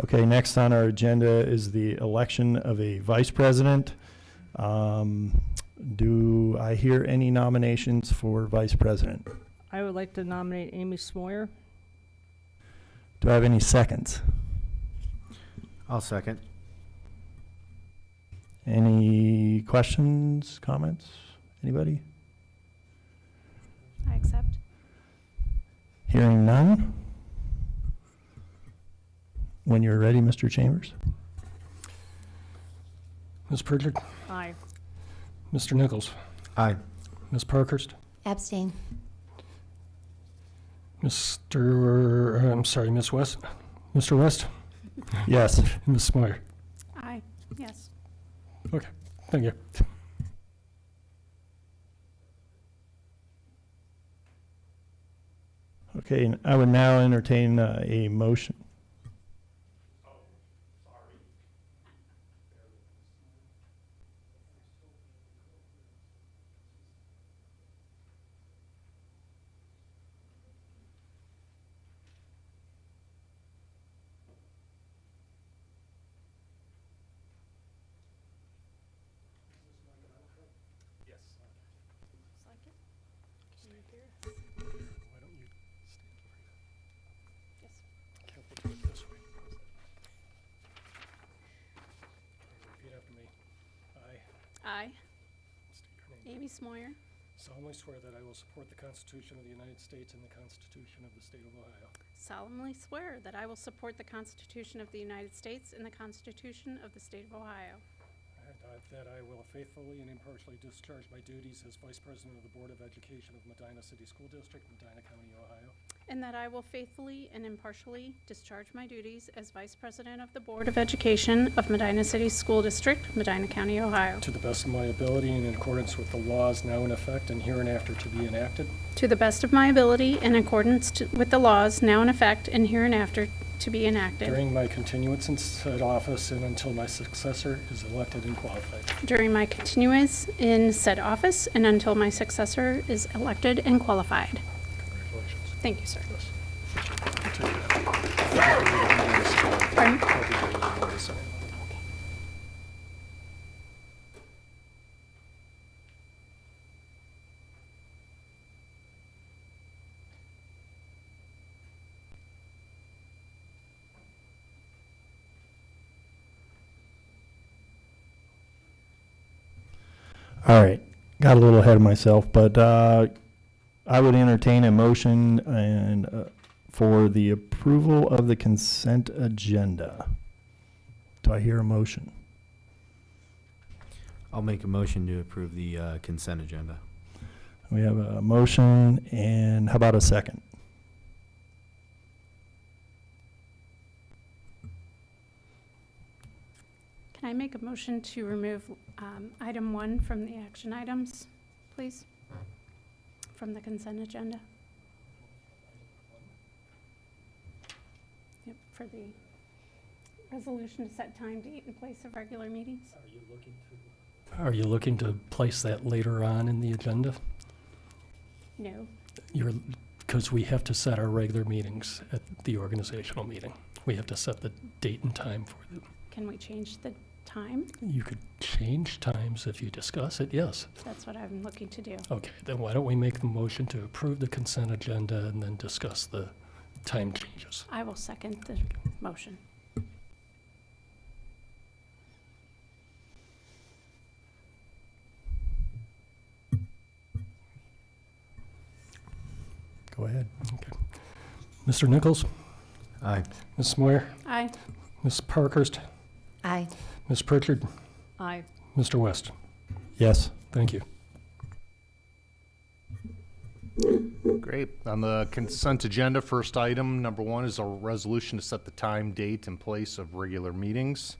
Okay, next on our agenda is the election of a vice president. Do I hear any nominations for vice president? I would like to nominate Amy Smoyer. Do I have any seconds? I'll second. Any questions, comments? Anybody? I accept. Hearing none. When you're ready, Mr. Chambers. Ms. Pritchard, Aye. Mr. Nichols, Aye. Ms. Parkhurst, Abstain. Ms. West, Mr. West, Yes. Ms. Smoyer. Aye. Yes. Okay, thank you. Okay, and I would now entertain a motion. Why don't you stand over here? Yes. Careful to it this way. Repeat after me. I Aye. state your name. Amy Smoyer. Solemnly swear that I will support the Constitution of the United States and the Constitution of the State of Ohio. Solemnly swear that I will support the Constitution of the United States and the Constitution of the State of Ohio. And that I will faithfully and impartially discharge my duties as Vice President of the Board of Education of Medina City School District, Medina County, Ohio. And that I will faithfully and impartially discharge my duties as Vice President of the Board of Education of Medina City School District, Medina County, Ohio. To the best of my ability and in accordance with the laws now in effect and hereinafter to be enacted. To the best of my ability, in accordance with the laws now in effect and hereinafter to be enacted. During my continuance in said office and until my successor is elected and qualified. During my continuance in said office and until my successor is elected and qualified. Congratulations. Thank you, sir. Yes. I'll take that. Pardon? I'll be doing it on this side. All right, got a little ahead of myself, but I would entertain a motion and for the approval of the consent agenda. Do I hear a motion? I'll make a motion to approve the consent agenda. We have a motion, and how about a second? Can I make a motion to remove item 1 from the action items, please? From the consent agenda? Yep, for the resolution to set time, date, and place of regular meetings. Are you looking to place that later on in the agenda? No. Because we have to set our regular meetings at the organizational meeting. We have to set the date and time for them. Can we change the time? You could change times if you discuss it, yes. That's what I'm looking to do. Okay, then why don't we make the motion to approve the consent agenda and then discuss the time changes? I will second the motion. Go ahead. Okay. Mr. Nichols, Aye. Ms. Moyer, Aye. Ms. Parkhurst, Aye. Ms. Pritchard, Aye. Mr. West. Yes. Thank you. Great. On the consent agenda, first item, number 1, is a resolution to set the time, date, and place of regular meetings.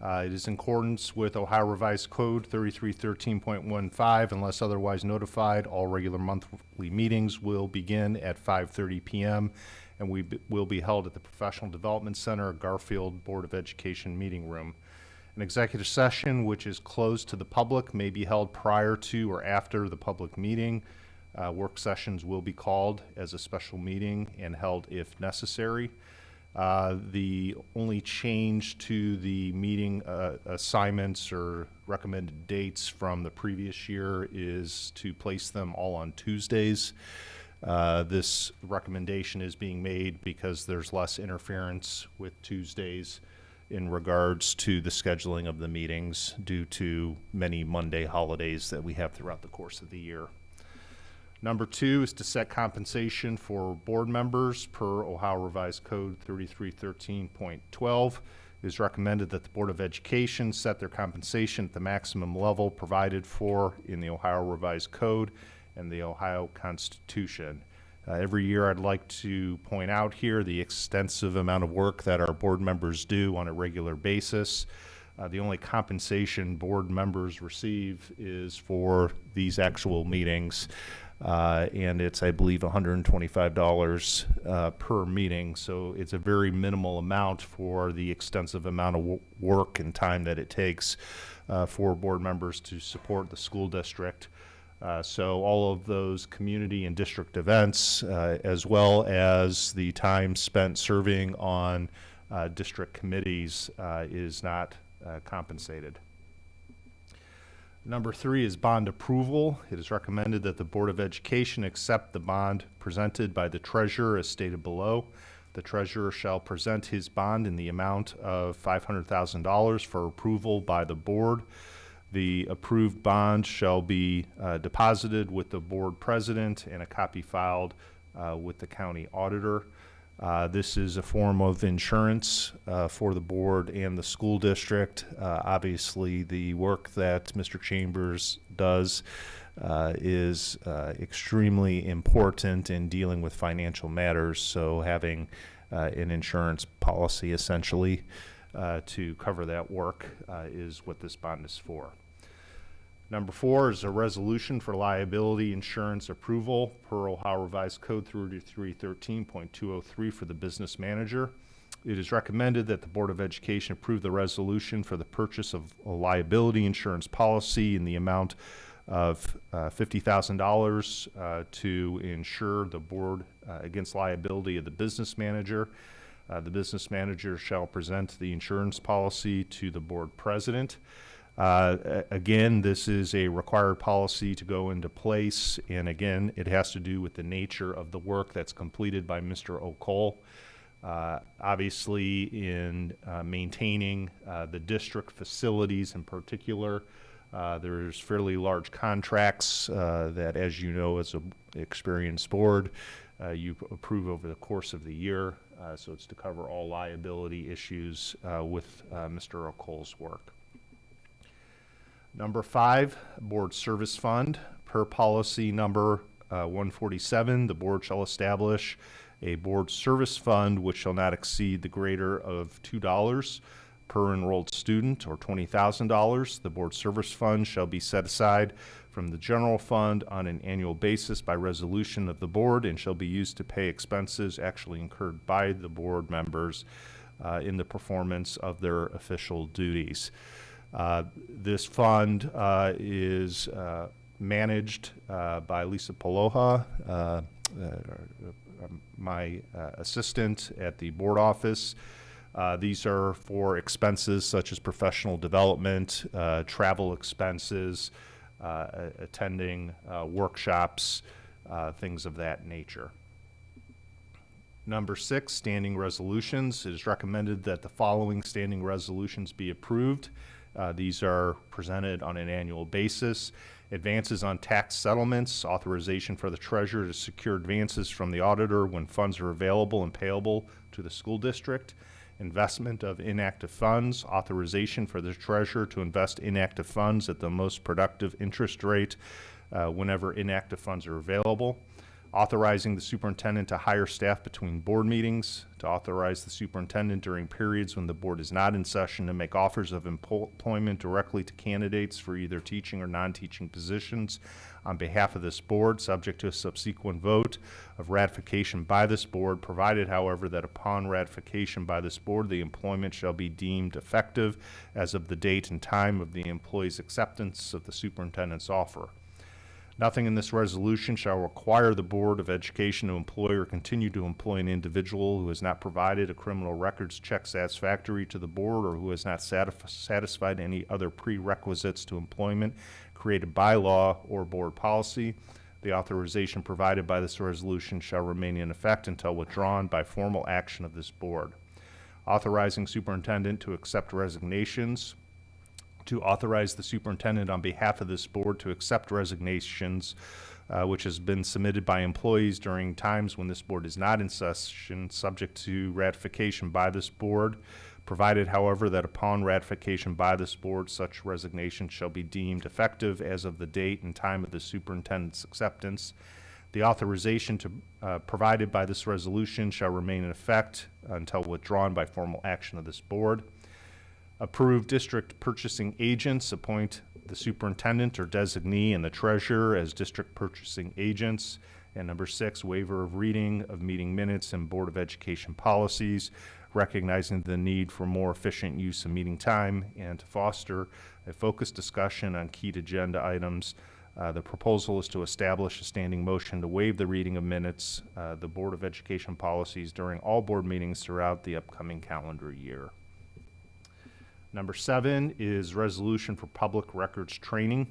It is in accordance with Ohio Revised Code 3313.15. Unless otherwise notified, all regular monthly meetings will begin at 5:30 p.m. and will be held at the Professional Development Center, Garfield Board of Education Meeting Room. An executive session, which is closed to the public, may be held prior to or after the public meeting. Work sessions will be called as a special meeting and held if necessary. The only change to the meeting assignments or recommended dates from the previous year is to place them all on Tuesdays. This recommendation is being made because there's less interference with Tuesdays in regards to the scheduling of the meetings due to many Monday holidays that we have throughout the course of the year. Number 2 is to set compensation for board members per Ohio Revised Code 3313.12. It is recommended that the Board of Education set their compensation at the maximum level provided for in the Ohio Revised Code and the Ohio Constitution. Every year I'd like to point out here the extensive amount of work that our board members do on a regular basis. The only compensation board members receive is for these actual meetings. And it's, I believe, $125 per meeting. So it's a very minimal amount for the extensive amount of work and time that it takes for board members to support the school district. So all of those community and district events, as well as the time spent serving on district committees, is not compensated. Number 3 is bond approval. It is recommended that the Board of Education accept the bond presented by the treasurer as stated below. The treasurer shall present his bond in the amount of $500,000 for approval by the board. The approved bond shall be deposited with the board president and a copy filed with the county auditor. This is a form of insurance for the board and the school district. Obviously, the work that Mr. Chambers does is extremely important in dealing with financial matters, so having an insurance policy essentially to cover that work is what this bond is for. Number 4 is a resolution for liability insurance approval per Ohio Revised Code 3313.203 for the business manager. It is recommended that the Board of Education approve the resolution for the purchase of a liability insurance policy in the amount of $50,000 to insure the board against liability of the business manager. The business manager shall present the insurance policy to the board president. Again, this is a required policy to go into place, and again, it has to do with the nature of the work that's completed by Mr. O'Cole. Obviously, in maintaining the district facilities in particular, there's fairly large contracts that, as you know, as an experienced board, you approve over the course of the year. So it's to cover all liability issues with Mr. O'Cole's work. Number 5, Board Service Fund. Per policy number 147, the board shall establish a board service fund which shall not exceed the greater of $2 per enrolled student or $20,000. The board service fund shall be set aside from the general fund on an annual basis by resolution of the board and shall be used to pay expenses actually incurred by the board members in the performance of their official duties. This fund is managed by Lisa Paloha, my assistant at the board office. These are for expenses such as professional development, travel expenses, attending workshops, things of that nature. Number 6, standing resolutions. It is recommended that the following standing resolutions be approved. These are presented on an annual basis. Advances on tax settlements, authorization for the treasurer to secure advances from the auditor when funds are available and payable to the school district. Investment of inactive funds, authorization for the treasurer to invest inactive funds at the most productive interest rate whenever inactive funds are available. Authorizing the superintendent to hire staff between board meetings, to authorize the superintendent during periods when the board is not in session to make offers of employment directly to candidates for either teaching or non-teaching positions on behalf of this board, subject to a subsequent vote of ratification by this board, provided, however, that upon ratification by this board, the employment shall be deemed effective as of the date and time of the employee's acceptance of the superintendent's offer. Nothing in this resolution shall require the Board of Education to employ or continue to employ an individual who has not provided a criminal records check satisfactory to the board or who has not satisfied any other prerequisites to employment created by law or board policy. The authorization provided by this resolution shall remain in effect until withdrawn by formal action of this board. Authorizing superintendent to accept resignations. To authorize the superintendent on behalf of this board to accept resignations which has been submitted by employees during times when this board is not in session, subject to ratification by this board, provided, however, that upon ratification by this board, such resignation shall be deemed effective as of the date and time of the superintendent's acceptance. The authorization provided by this resolution shall remain in effect until withdrawn by formal action of this board. Approve district purchasing agents, appoint the superintendent or designee and the treasurer as district purchasing agents. And number 6, waiver of reading of meeting minutes and Board of Education policies, recognizing the need for more efficient use of meeting time and to foster a focused discussion on key agenda items. The proposal is to establish a standing motion to waive the reading of minutes, the Board of Education policies during all board meetings throughout the upcoming calendar year. Number 7 is resolution for public records training.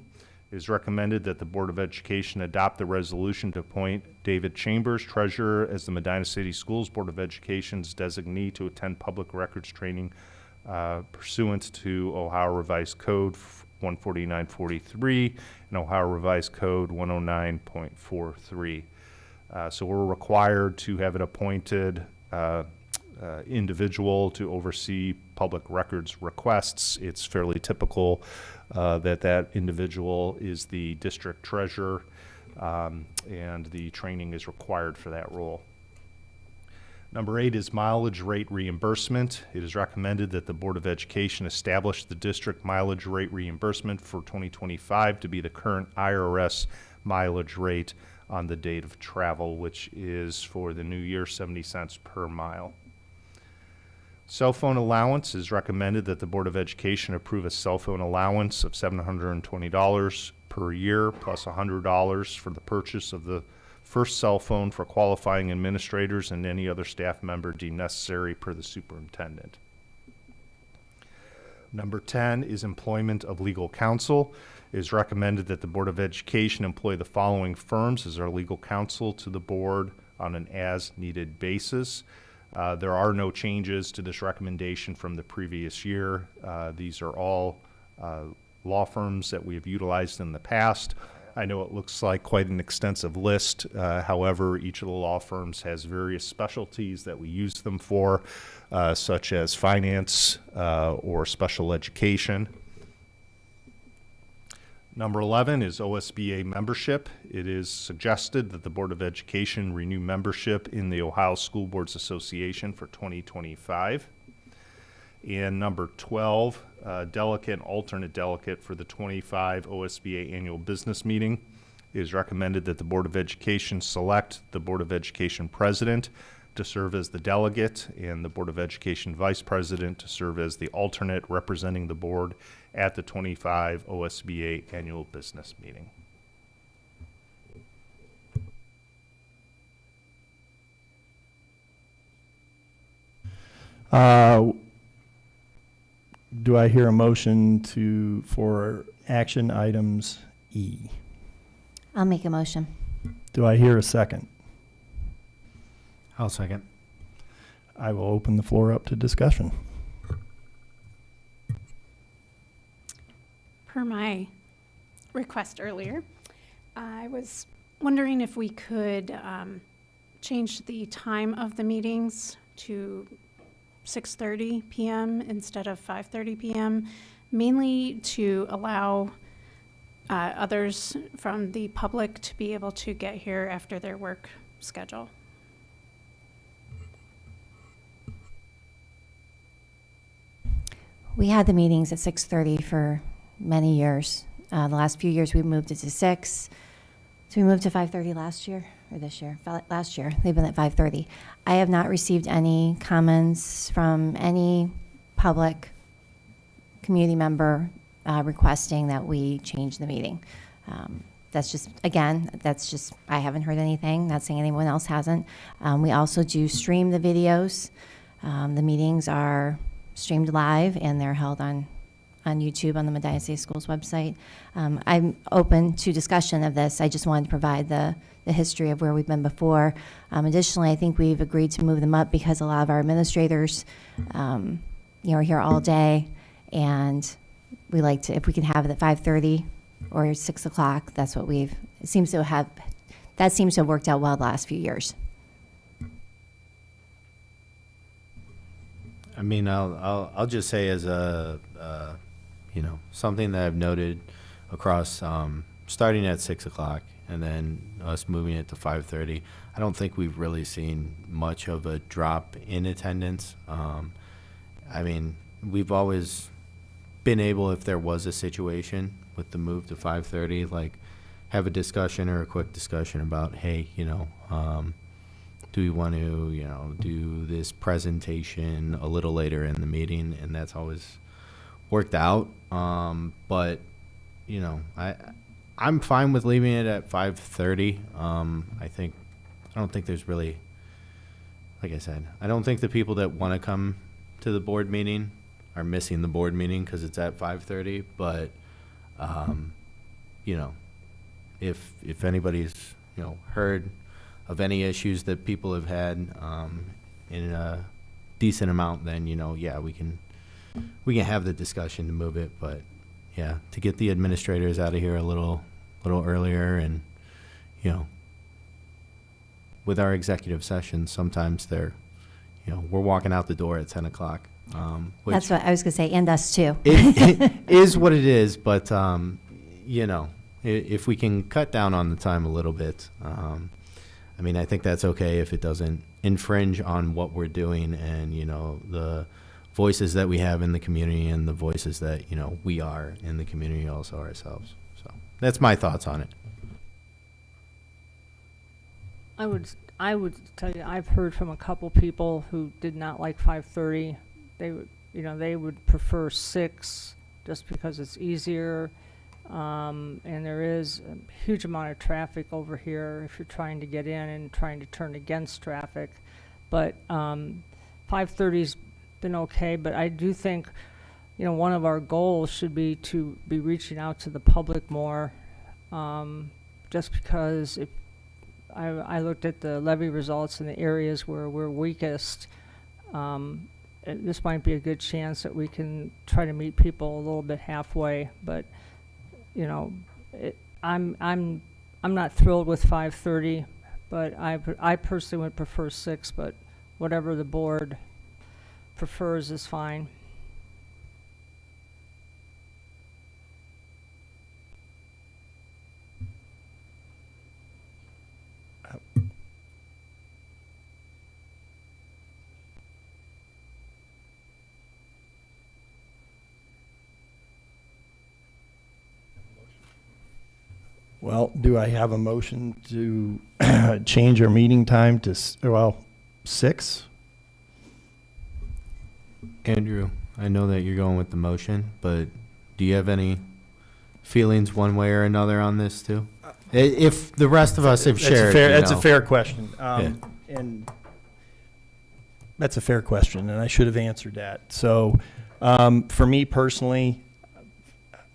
It is recommended that the Board of Education adopt the resolution to appoint David Chambers, treasurer, as the Medina City Schools Board of Education's designee to attend public records training pursuant to Ohio Revised Code 149.43 and Ohio Revised Code 109.43. So we're required to have an appointed individual to oversee public records requests. It's fairly typical that individual is the district treasurer, and the training is required for that role. Number 8 is mileage rate reimbursement. It is recommended that the Board of Education establish the district mileage rate reimbursement for 2025 to be the current IRS mileage rate on the date of travel, which is for the new year 70 cents per mile. Cell phone allowance is recommended that the Board of Education approve a cell phone allowance of $720 per year plus $100 for the purchase of the first cell phone for qualifying administrators and any other staff member deemed necessary per the superintendent. Number 10 is employment of legal counsel. It is recommended that the Board of Education employ the following firms as our legal counsel to the board on an as-needed basis. There are no changes to this recommendation from the previous year. These are all law firms that we have utilized in the past. I know it looks like quite an extensive list. However, each of the law firms has various specialties that we use them for, such as finance or special education. Number 11 is OSBA membership. It is suggested that the Board of Education renew membership in the Ohio School Boards Association for 2025. And number 12, delegate and alternate delegate for the 25 OSBA annual business meeting. It is recommended that the Board of Education select the Board of Education president to serve as the delegate and the Board of Education vice president to serve as the alternate representing the board at the 25 OSBA annual business meeting. Do I hear a motion for action items E? I'll make a motion. Do I hear a second? I'll second. I will open the floor up to discussion. Per my request earlier, I was wondering if we could change the time of the meetings to 6:30 p.m. instead of 5:30 p.m., mainly to allow others from the public to be able to get here after their work schedule. We had the meetings at 6:30 for many years. The last few years we moved it to 6. So we moved to 5:30 last year or this year? Last year. They've been at 5:30. I have not received any comments from any public community member requesting that we change the meeting. that's just, again, that's just, I haven't heard anything, not saying anyone else hasn't. We also do stream the videos. The meetings are streamed live, and they're held on YouTube on the Medina City Schools website. I'm open to discussion of this. I just wanted to provide the history of where we've been before. Additionally, I think we've agreed to move them up because a lot of our administrators, are here all day, and we like to, if we can have it at 5:30 or 6 o'clock, that's what that seems to have worked out well the last few years. I mean, I'll just say as a, something that I've noted across, starting at 6 o'clock and then us moving it to 5:30. I don't think we've really seen much of a drop in attendance. I mean, we've always been able, if there was a situation with the move to 5:30, like have a discussion or a quick discussion about, hey, do we want to, do this presentation a little later in the meeting? And that's always worked out. But, I'm fine with leaving it at 5:30. I don't think there's really, like I said, I don't think the people that want to come to the board meeting are missing the board meeting because it's at 5:30. But, if anybody's, heard of any issues that people have had in a decent amount, then, yeah, we can have the discussion to move it. But, yeah, to get the administrators out of here a little earlier, and, with our executive sessions, sometimes they're, we're walking out the door at 10 o'clock. Which That's what I was going to say, and us too. it is what it is, but, if we can cut down on the time a little bit, I think that's okay if it doesn't infringe on what we're doing and, the voices that we have in the community and the voices that, we are in the community also ourselves. So that's my thoughts on it. I would tell you, I've heard from a couple people who did not like 5:30. They would prefer 6 just because it's easier. And there is a huge amount of traffic over here if you're trying to get in and trying to turn against traffic. But 5:30's been okay, but I do think, one of our goals should be to be reaching out to the public more, just because if I looked at the levy results in the areas where we're weakest, this might be a good chance that we can try to meet people a little bit halfway. But I'm not thrilled with 5:30, but I personally would prefer 6. But whatever the board prefers is fine. Well, do I have a motion to change our meeting time to, 6? Andrew, I know that you're going with the motion, but do you have any feelings one way or another on this too? If the rest of us have shared, That's a fair question. And that's a fair question, and I should have answered that. So, for me personally,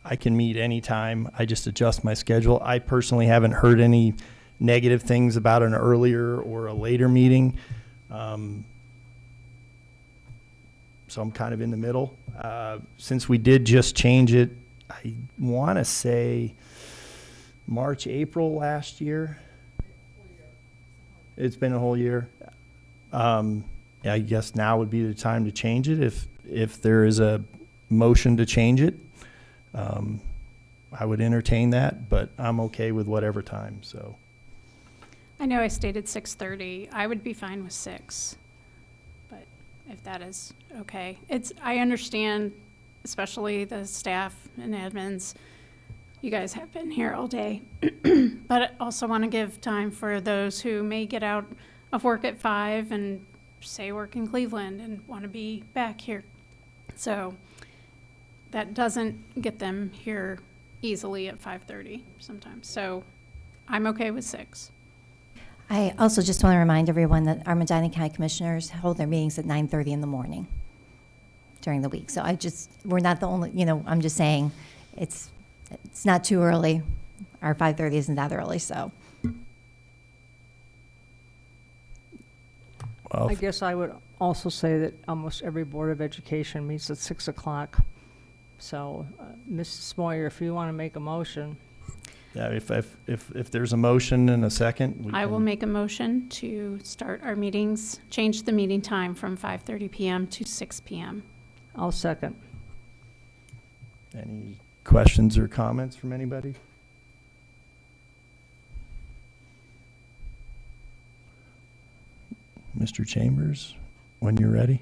I can meet anytime. I just adjust my schedule. I personally haven't heard any negative things about an earlier or a later meeting. So I'm kind of in the middle. Since we did just change it, I want to say March, April last year. It's been a whole year. I guess now would be the time to change it if there is a motion to change it. I would entertain that, but I'm okay with whatever time, so. I know I stated 6:30. I would be fine with 6, but if that is okay. I understand, especially the staff and admins, you guys have been here all day, but I also want to give time for those who may get out of work at 5 and say work in Cleveland and want to be back here. So that doesn't get them here easily at 5:30 sometimes. So I'm okay with 6. I also just want to remind everyone that our Medina County Commissioners hold their meetings at 9:30 in the morning during the week. So we're not the only, I'm just saying, it's not too early. Our 5:30 isn't that early, so. Well, I guess I would also say that almost every Board of Education meets at 6 o'clock. So, Mrs. Moyer, if you want to make a motion. yeah, if there's a motion and a second, I will make a motion to start our meetings, change the meeting time from 5:30 PM to 6 PM. I'll second. Any questions or comments from anybody? Mr. Chambers, when you're ready.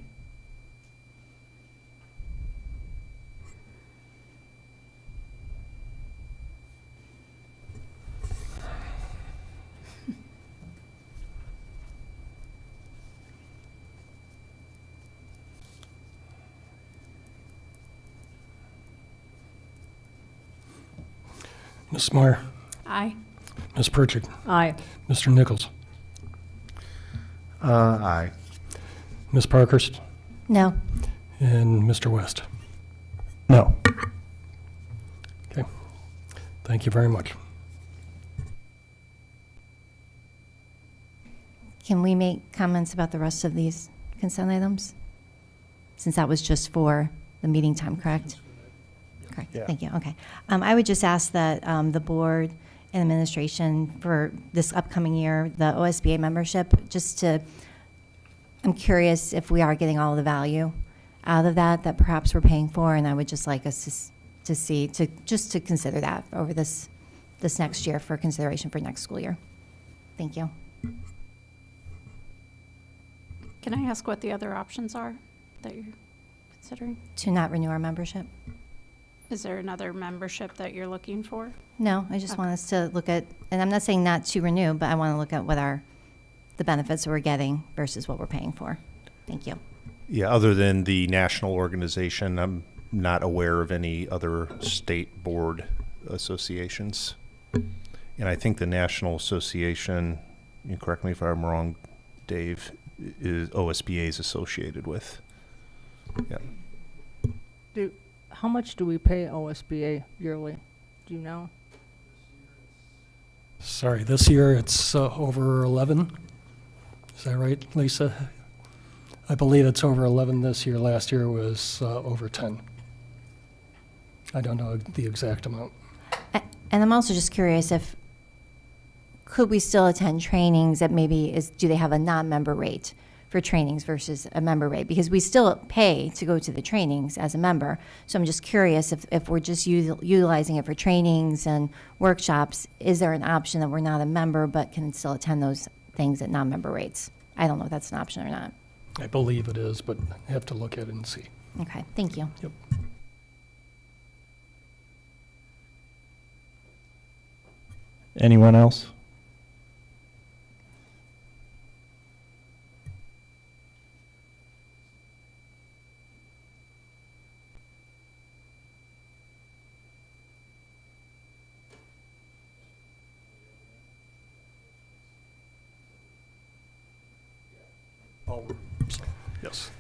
Ms. Meyer, Aye. Ms. Pritchard, Aye. Mr. Nichols, Aye. Ms. Parkhurst, No. and Mr. West. No. Okay. Thank you very much. Can we make comments about the rest of these consent items? Since that was just for the meeting time, correct? Correct, Yeah. thank you, okay. I would just ask that the board and administration for this upcoming year, the OSBA membership, I'm curious if we are getting all the value out of that perhaps we're paying for, and I would just like us to consider that over this next year for consideration for next school year. Thank you. Can I ask what the other options are that you're considering? To not renew our membership? Is there another membership that you're looking for? No, I just Okay. want us to look at, and I'm not saying not to renew, but I want to look at what the benefits we're getting versus what we're paying for. Thank you. Yeah, other than the national organization, I'm not aware of any other state board associations. And I think the National Association, you correct me if I'm wrong, Dave, is OSBA is associated with. Yeah. How much do we pay OSBA yearly? Do you know? Sorry, this year it's over 11. Is that right, Lisa? I believe it's over 11 this year. Last year was over 10. I don't know the exact amount. And I'm also just curious could we still attend trainings that do they have a non-member rate for trainings versus a member rate? Because we still pay to go to the trainings as a member. So I'm just curious if we're just utilizing it for trainings and workshops, is there an option that we're not a member but can still attend those things at non-member rates? I don't know if that's an option or not. I believe it is, but I have to look at it and see. Okay, thank you. Yep. Anyone else? Yes.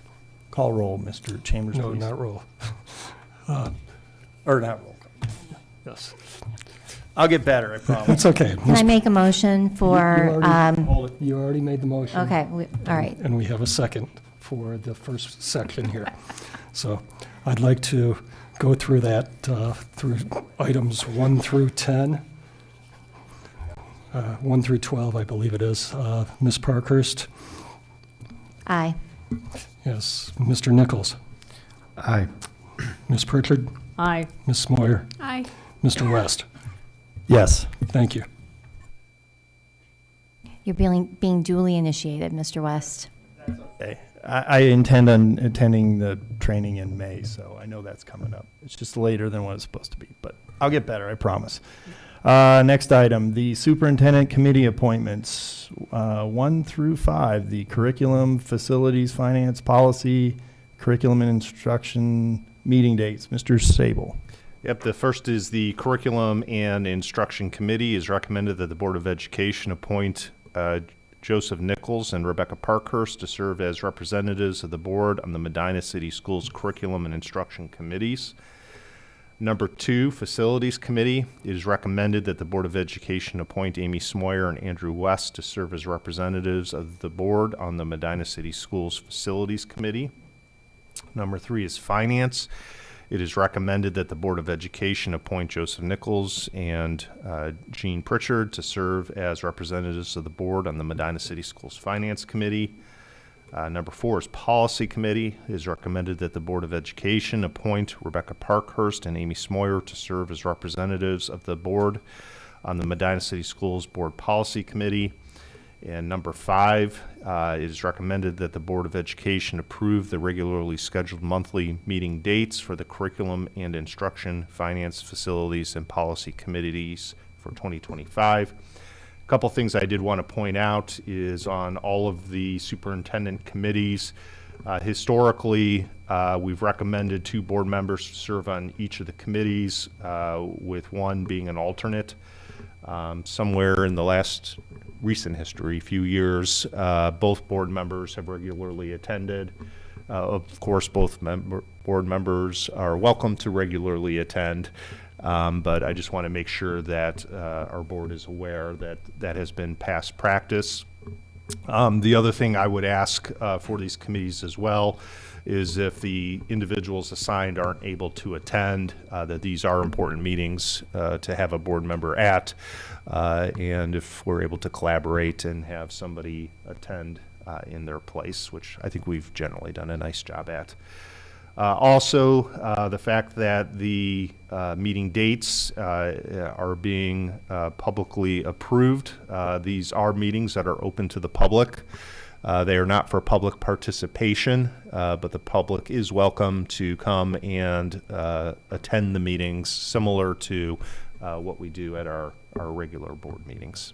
Call roll, Mr. Chambers, No, please. not roll. Or not roll. Yes. I'll get better, I promise. That's okay. Can I make a motion for, You already made the motion. okay, all right. And we have a second for the first section here. So I'd like to go through that, through items 1 through 10. 1 through 12, I believe it is. Ms. Parkhurst? Aye. Yes. Mr. Nichols? Aye. Ms. Pritchard? Aye. Ms. Moyer? Aye. Mr. West? Yes. Thank you. You're being duly initiated, Mr. West. Okay. I intend on attending the training in May, so I know that's coming up. It's just later than what it's supposed to be, but I'll get better, I promise. Next item, the superintendent committee appointments, 1 through 5, the curriculum, facilities, finance, policy, curriculum and instruction, meeting dates. Mr. Sable. Yep, the first is the Curriculum and Instruction Committee. Is recommended that the Board of Education appoint Joseph Nichols and Rebecca Parkhurst to serve as representatives of the board on the Medina City Schools Curriculum and Instruction Committees. Number 2, Facilities Committee. It is recommended that the Board of Education appoint Amy Smoyer and Andrew West to serve as representatives of the board on the Medina City Schools Facilities Committee. Number 3 is Finance. It is recommended that the Board of Education appoint Joseph Nichols and Jean Pritchard to serve as representatives of the board on the Medina City Schools Finance Committee. Number 4 is Policy Committee. It is recommended that the Board of Education appoint Rebecca Parkhurst and Amy Smoyer to serve as representatives of the board on the Medina City Schools Board Policy Committee. And number 5, it is recommended that the Board of Education approve the regularly scheduled monthly meeting dates for the Curriculum and Instruction, Finance, Facilities, and Policy Committees for 2025. A couple things I did want to point out is on all of the superintendent committees. Historically, we've recommended 2 board members to serve on each of the committees, with one being an alternate. Somewhere in the last recent history, few years, both board members have regularly attended. Of course, both board members are welcome to regularly attend, but I just want to make sure that our board is aware that that has been past practice. The other thing I would ask for these committees as well is if the individuals assigned aren't able to attend, that these are important meetings to have a board member at, and if we're able to collaborate and have somebody attend in their place, which I think we've generally done a nice job at. Also, the fact that the meeting dates are being publicly approved. These are meetings that are open to the public. They are not for public participation, but the public is welcome to come and attend the meetings, similar to what we do at our regular board meetings.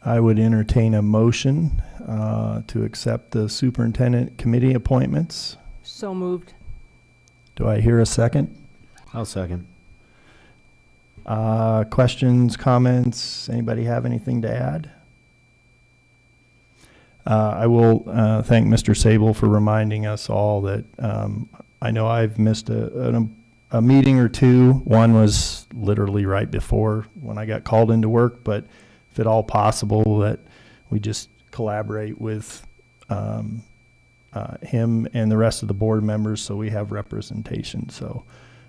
I would entertain a motion to accept the superintendent committee appointments. So moved. Do I hear a second? I'll second. Questions, comments? Anybody have anything to add? I will thank Mr. Sable for reminding us all that I know I've missed a meeting or two. One was literally right before when I got called into work, but if at all possible, that we just collaborate with him and the rest of the board members so we have representation. So,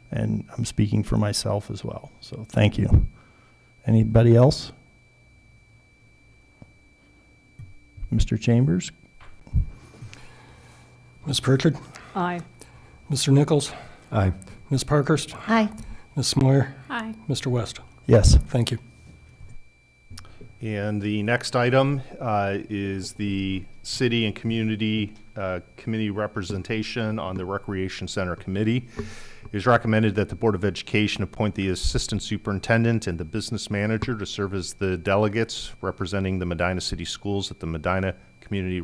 and I'm speaking for myself as well. So thank you. Anybody else? Mr. Chambers? Ms. Pritchard? Aye. Mr. Nichols? Aye. Ms. Parkhurst? Aye. Ms. Smoyer? Aye. Mr. West? Yes. Thank you. And the next item is the City and Community Committee representation on the Recreation Center Committee. It is recommended that the Board of Education appoint the Assistant Superintendent and the Business Manager to serve as the delegates representing the Medina City Schools at the Medina Community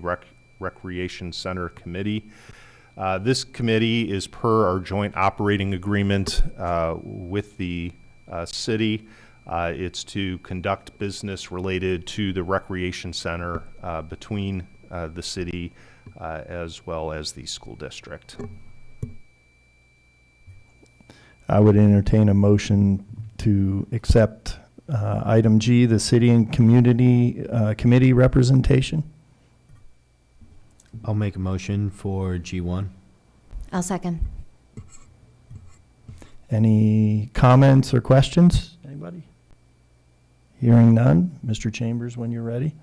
Recreation Center Committee. This committee is per our joint operating agreement with the city. It's to conduct business related to the recreation center between the city as well as the school district. I would entertain a motion to accept item G, the City and Community Committee representation. I'll make a motion for G1. I'll second. Any comments or questions? Anybody? Hearing none. Mr. Chambers, when you're ready.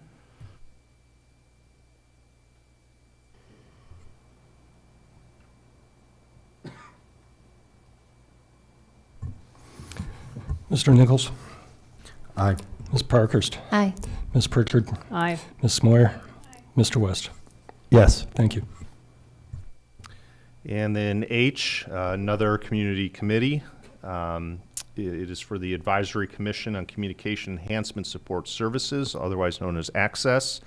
Mr. Nichols? Aye. Ms. Parkhurst? Aye. Ms. Pritchard? Aye. Ms. Smoyer? Mr. West? Yes. Thank you. And then H, another community committee. It is for the Advisory Commission on Communication Enhancement Support Services, otherwise known as ACCESS.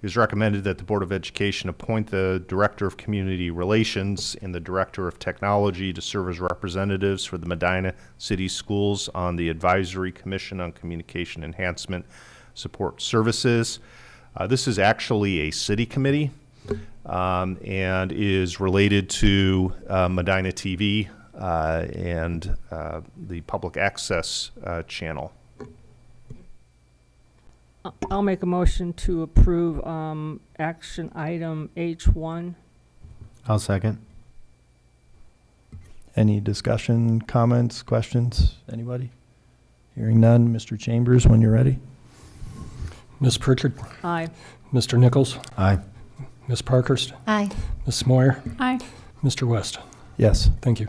It is recommended that the Board of Education appoint the Director of Community Relations and the Director of Technology to serve as representatives for the Medina City Schools on the Advisory Commission on Communication Enhancement Support Services. This is actually a city committee and is related to Medina TV and the public access channel. I'll make a motion to approve action item H1. I'll second. Any discussion, comments, questions? Anybody? Hearing none. Mr. Chambers, when you're ready. Ms. Pritchard, Aye. Mr. Nichols, Aye. Ms. Parkhurst, Aye. Ms. Moyer, Aye. Mr. West. Yes. Thank you.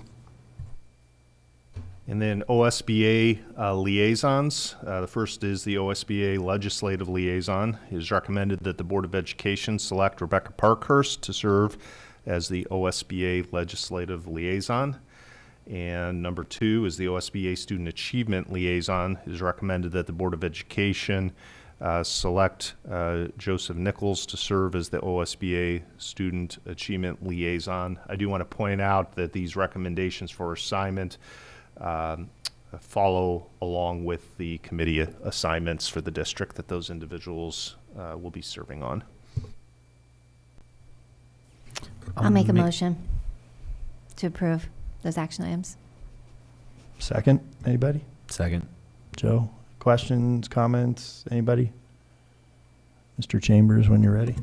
And then OSBA liaisons. The first is the OSBA Legislative Liaison. It is recommended that the Board of Education select Rebecca Parkhurst to serve as the OSBA Legislative Liaison. And number 2 is the OSBA Student Achievement Liaison. It is recommended that the Board of Education select Joseph Nichols to serve as the OSBA Student Achievement Liaison. I do want to point out that these recommendations for assignment follow along with the committee assignments for the district that those individuals will be serving on. I'll make a motion to approve those action items. Second, anybody? Second. Joe, questions, comments, anybody? Mr. Chambers, when you're ready.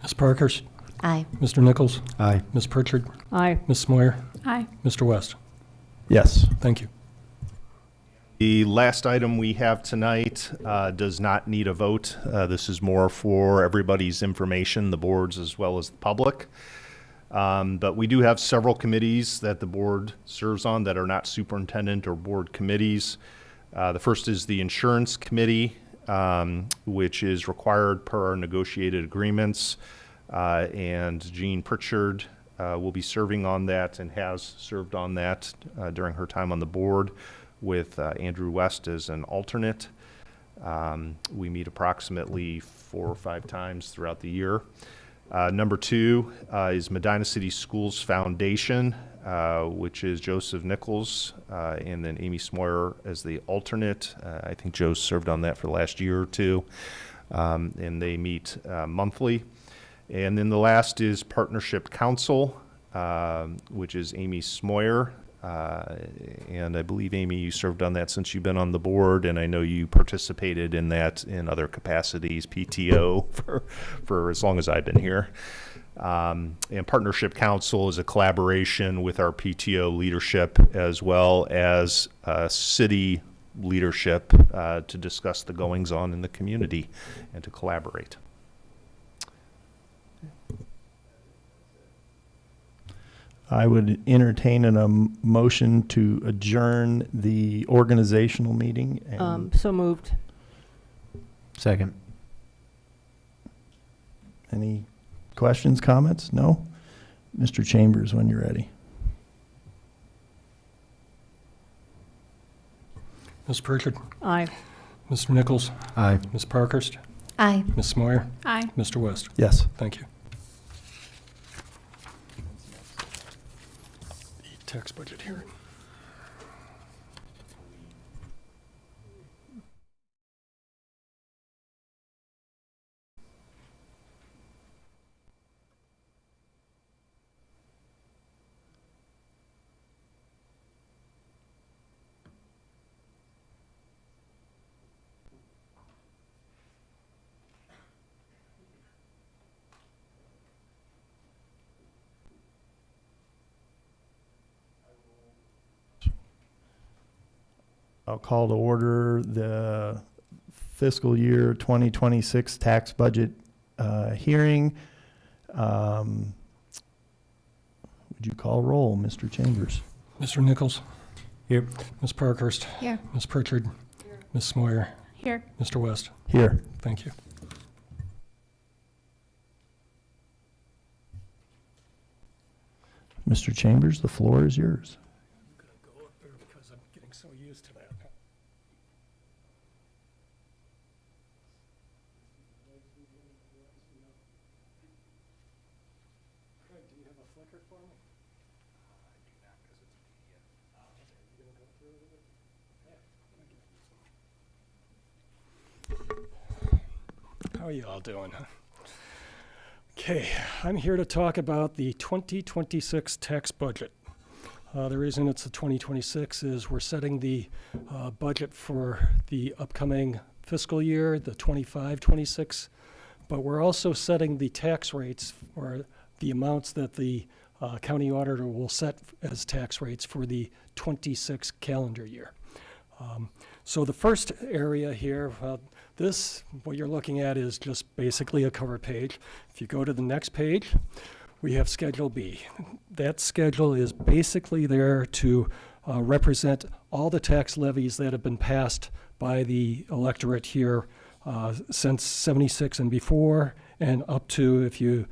Ms. Parkhurst, Aye. Mr. Nichols, Aye. Ms. Pritchard, Aye. Ms. Moyer, Aye. Mr. West. Yes. Thank you. The last item we have tonight does not need a vote. This is more for everybody's information, the boards as well as the public. But we do have several committees that the board serves on that are not superintendent or board committees. The first is the insurance committee, which is required per our negotiated agreements. And Jean Pritchard will be serving on that and has served on that during her time on the board with Andrew West as an alternate. We meet approximately 4 or 5 times throughout the year. Number 2 is Medina City Schools Foundation, which is Joseph Nichols and then Amy Smoyer as the alternate. I think Joe served on that for the last year or 2, and they meet monthly. And then the last is Partnership Council, which is Amy Smoyer. And I believe, Amy, you served on that since you've been on the board, and I know you participated in that in other capacities, PTO, for as long as I've been here. And Partnership Council is a collaboration with our PTO leadership as well as city leadership to discuss the goings-on in the community and to collaborate. I would entertain a motion to adjourn the organizational meeting. And So moved. Second. any questions, comments? No? Mr. Chambers, when you're ready. Ms. Pritchard, Aye. Mr. Nichols, Aye. Ms. Parkhurst, Aye. Ms. Moyer, Aye. Mr. West. Yes. Thank you. The tax budget hearing. I'll call to order the fiscal year 2026 tax budget hearing. Would you call roll, Mr. Chambers? Mr. Nichols, Here. Ms. Parkhurst, Here. Ms. Pritchard, Ms. Moyer, Here. Mr. West. Here. Thank you. Mr. Chambers, the floor is yours. Go up there because I'm getting so used to that. How are you all doing? Okay, I'm here to talk about the 2026 tax budget. The reason it's the 2026 is we're setting the budget for the upcoming fiscal year, the 25-26, but we're also setting the tax rates or the amounts that the county auditor will set as tax rates for the 26 calendar year. So the first area here, what you're looking at is just basically a cover page. If you go to the next page, we have Schedule B. That schedule is basically there to represent all the tax levies that have been passed by the electorate here since 76 and before, and up to, if you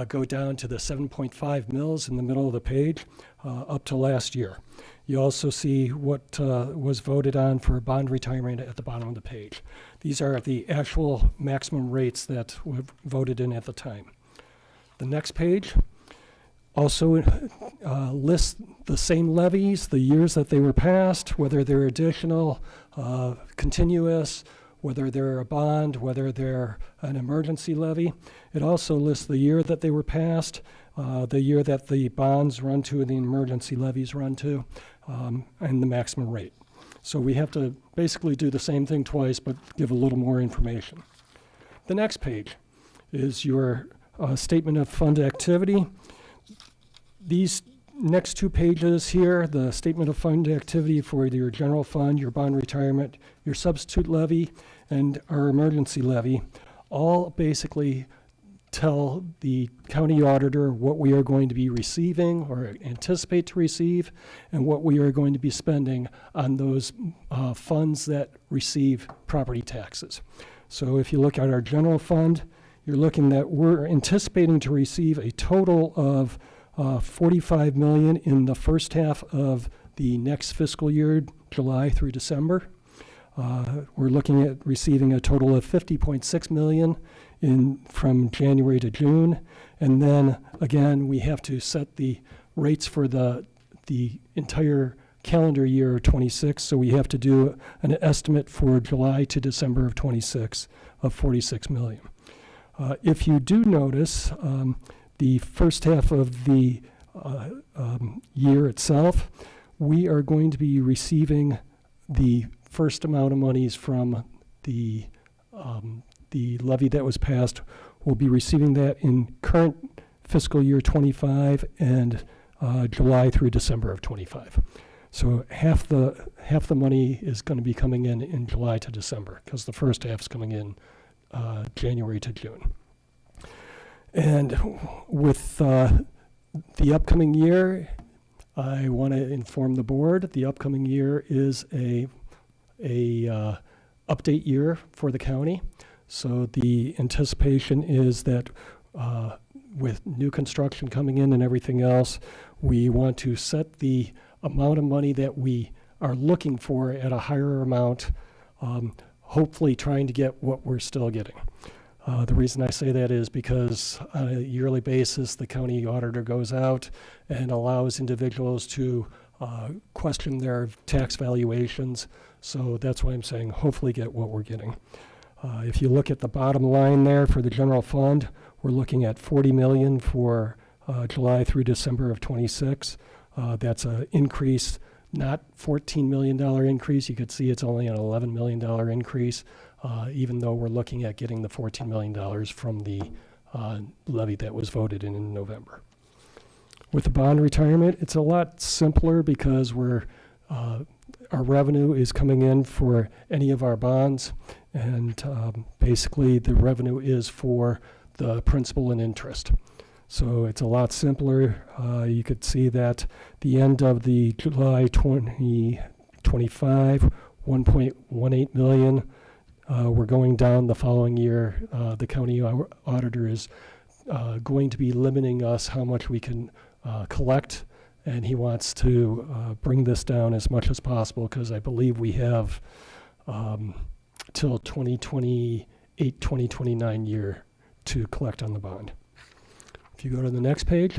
go down to the 7.5 mils in the middle of the page, up to last year. You also see what was voted on for bond retirement at the bottom of the page. These are the actual maximum rates that were voted in at the time. The next page also lists the same levies, the years that they were passed, whether they're additional, continuous, whether they're a bond, whether they're an emergency levy. It also lists the year that they were passed, the year that the bonds run to and the emergency levies run to, and the maximum rate. So we have to basically do the same thing twice, but give a little more information. The next page is your statement of fund activity. These next two pages here, the statement of fund activity for your general fund, your bond retirement, your substitute levy, and our emergency levy, all basically tell the county auditor what we are going to be receiving or anticipate to receive and what we are going to be spending on those funds that receive property taxes. So if you look at our general fund, you're looking at we're anticipating to receive a total of $45 million in the first half of the next fiscal year, July through December. We're looking at receiving a total of $50.6 million from January to June. And then, again, we have to set the rates for the entire calendar year 26. So we have to do an estimate for July to December of 26 of $46 million. If you do notice, the first half of the year itself, we are going to be receiving the first amount of monies from the levy that was passed. We'll be receiving that in current fiscal year 25 and July through December of 25. So half the money is going to be coming in July to December because the first half is coming in January to June. And with the upcoming year, I want to inform the board, the upcoming year is a update year for the county. So the anticipation is that with new construction coming in and everything else, we want to set the amount of money that we are looking for at a higher amount, hopefully trying to get what we're still getting. The reason I say that is because on a yearly basis, the county auditor goes out and allows individuals to question their tax valuations. So that's why I'm saying hopefully get what we're getting. If you look at the bottom line there for the general fund, we're looking at $40 million for July through December of 26. That's an increase, not $14 million increase. You could see it's only an $11 million increase, even though we're looking at getting the $14 million from the levy that was voted in November. With the bond retirement, it's a lot simpler because our revenue is coming in for any of our bonds, and basically the revenue is for the principal and interest. So it's a lot simpler. You could see that the end of the July 2025, 1.18 million. We're going down the following year. The county auditor is going to be limiting us how much we can collect, and he wants to bring this down as much as possible because I believe we have till 2028, 2029 year to collect on the bond. If you go to the next page,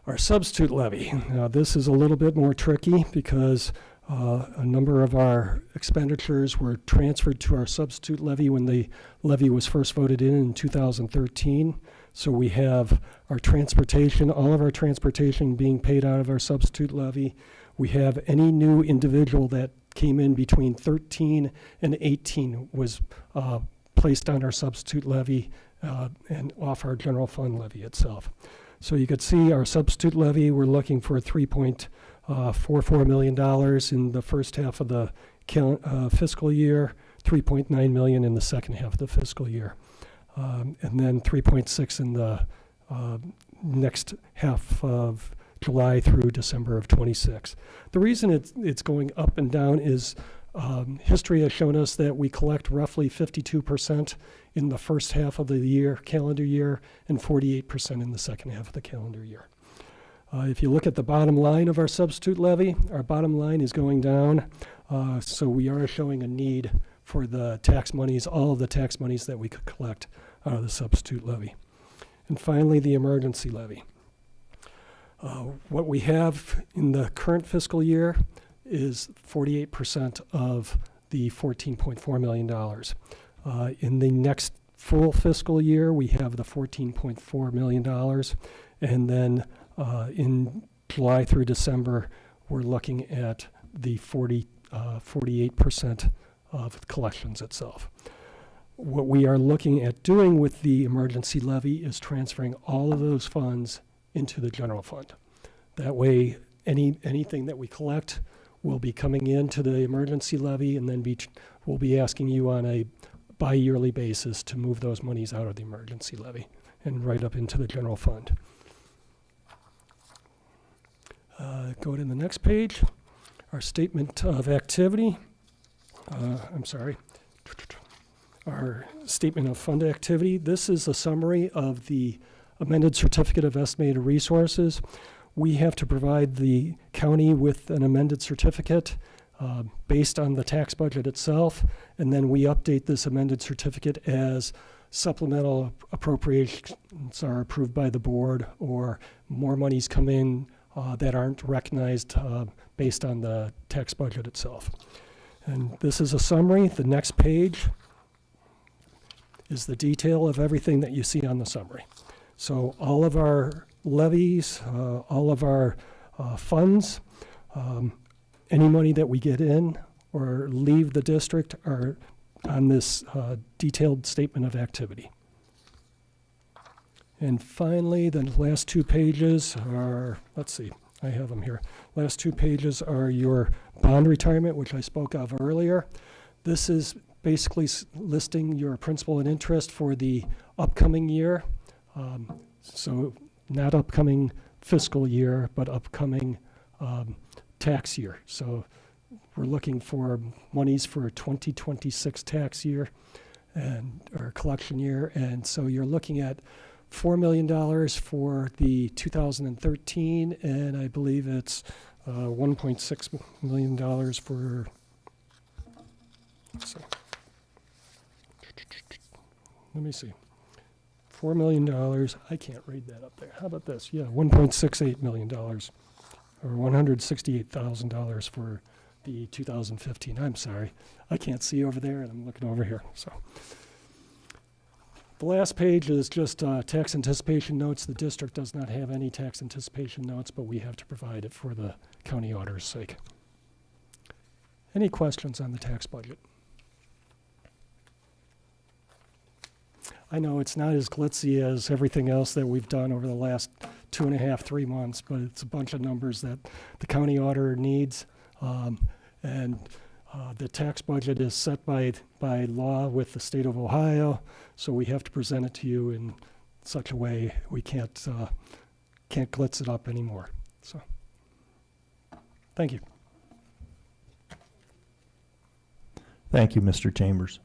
Our substitute levy. Now, this is a little bit more tricky because a number of our expenditures were transferred to our substitute levy when the levy was first voted in 2013. So we have our transportation, all of our transportation being paid out of our substitute levy. We have any new individual that came in between 13 and 18 was placed on our substitute levy and off our general fund levy itself. So you could see our substitute levy, we're looking for $3.44 million in the first half of the fiscal year, $3.9 million in the second half of the fiscal year, and then 3.6 in the next half of July through December of 26. The reason it's going up and down is history has shown us that we collect roughly 52% in the first half of the year, calendar year, and 48% in the second half of the calendar year. If you look at the bottom line of our substitute levy, our bottom line is going down, so we are showing a need for the tax monies, all of the tax monies that we could collect out of the substitute levy. And finally, the emergency levy. What we have in the current fiscal year is 48% of the $14.4 million. In the next full fiscal year, we have the $14.4 million. And then in July through December, we're looking at the 48% of collections itself. What we are looking at doing with the emergency levy is transferring all of those funds into the general fund. That way, anything that we collect will be coming into the emergency levy, and then we'll be asking you on a bi-yearly basis to move those monies out of the emergency levy and right up into the general fund. Go to the next page. Our statement of activity. Our statement of fund activity. This is a summary of the amended certificate of estimated resources. We have to provide the county with an amended certificate based on the tax budget itself, and then we update this amended certificate as supplemental appropriations are approved by the board or more monies come in that aren't recognized based on the tax budget itself. And this is a summary. The next page is the detail of everything that you see on the summary. So all of our levies, all of our funds, any money that we get in or leave the district are on this detailed statement of activity. And finally, the last two pages are, let's see, I have them here. Last two pages are your bond retirement, which I spoke of earlier. This is basically listing your principal and interest for the upcoming year. So not upcoming fiscal year, but upcoming tax year. So we're looking for monies for 2026 tax year or collection year. And so you're looking at $4 million for the 2013, and I believe it's $1.6 million for, let's see. Let me see. $4 million. I can't read that up there. How about this? Yeah, $1.68 million or $168,000 for the 2015. I'm sorry. I can't see over there, and I'm looking over here. So the last page is just tax anticipation notes. The district does not have any tax anticipation notes, but we have to provide it for the county auditor's sake. Any questions on the tax budget? I know it's not as glitzy as everything else that we've done over the last 2.5, 3 months, but it's a bunch of numbers that the county auditor needs. The tax budget is set by law with the state of Ohio, so we have to present it to you in such a way we can't glitz it up anymore. So, thank you. Thank you, Mr. Chambers.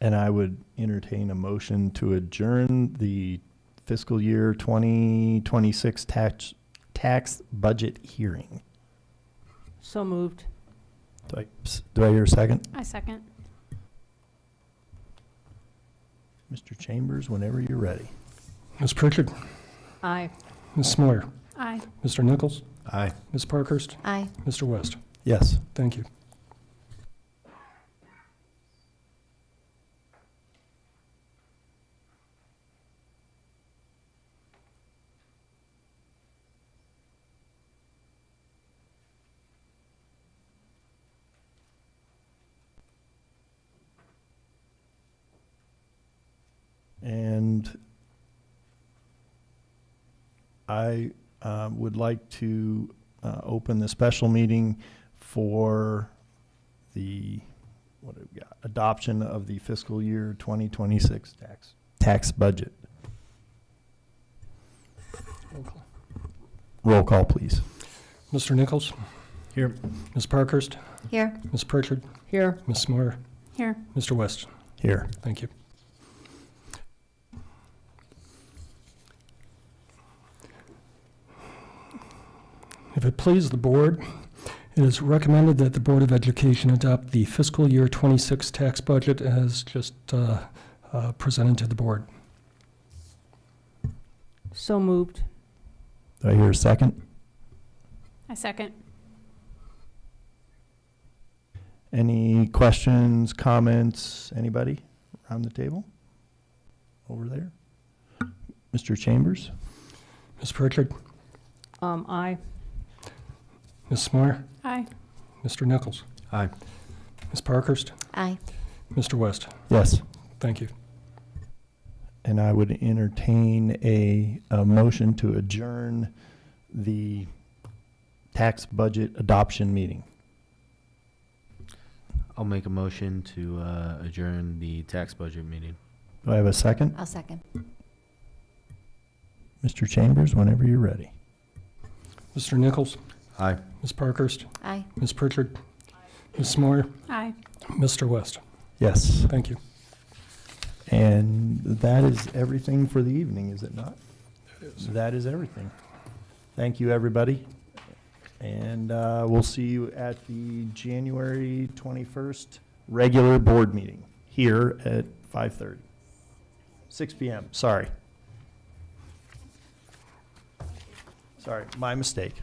And I would entertain a motion to adjourn the fiscal year 2026 tax budget hearing. So moved. Do I hear a second? I second. Mr. Chambers, whenever you're ready. Ms. Pritchard, Aye. Ms. Smoyer, Aye. Mr. Nichols, Aye. Ms. Parkhurst, Aye. Mr. West. Yes. Thank you. And I would like to open the special meeting for the, what have we got? Adoption of the fiscal year 2026 tax budget. Roll call. Roll call, please. Mr. Nichols, Here. Ms. Parkhurst, Here. Ms. Pritchard, Here. Ms. Smoyer, Here. Mr. West. Here. Thank you. If it please the board, it is recommended that the Board of Education adopt the fiscal year 26 tax budget as just presented to the board. So moved. Do I hear a second? I second. Any questions, comments, anybody around the table? Over there? Mr. Chambers? Ms. Pritchard, Aye. Ms. Smoyer, Aye. Mr. Nichols, Aye. Ms. Parkhurst, Aye. Mr. West. Yes. Thank you. And I would entertain a motion to adjourn the tax budget adoption meeting. I'll make a motion to adjourn the tax budget meeting. Do I have a second? I'll second. Mr. Chambers, whenever you're ready. Mr. Nichols, Aye. Ms. Parkhurst, Aye. Ms. Pritchard, Ms. Smoyer, Aye. Mr. West. Yes. Thank you. And that is everything for the evening, is it not? That is everything. Thank you, everybody. And we'll see you at the January 21st regular board meeting here at 5:30. 6 p.m., sorry. Sorry, my mistake.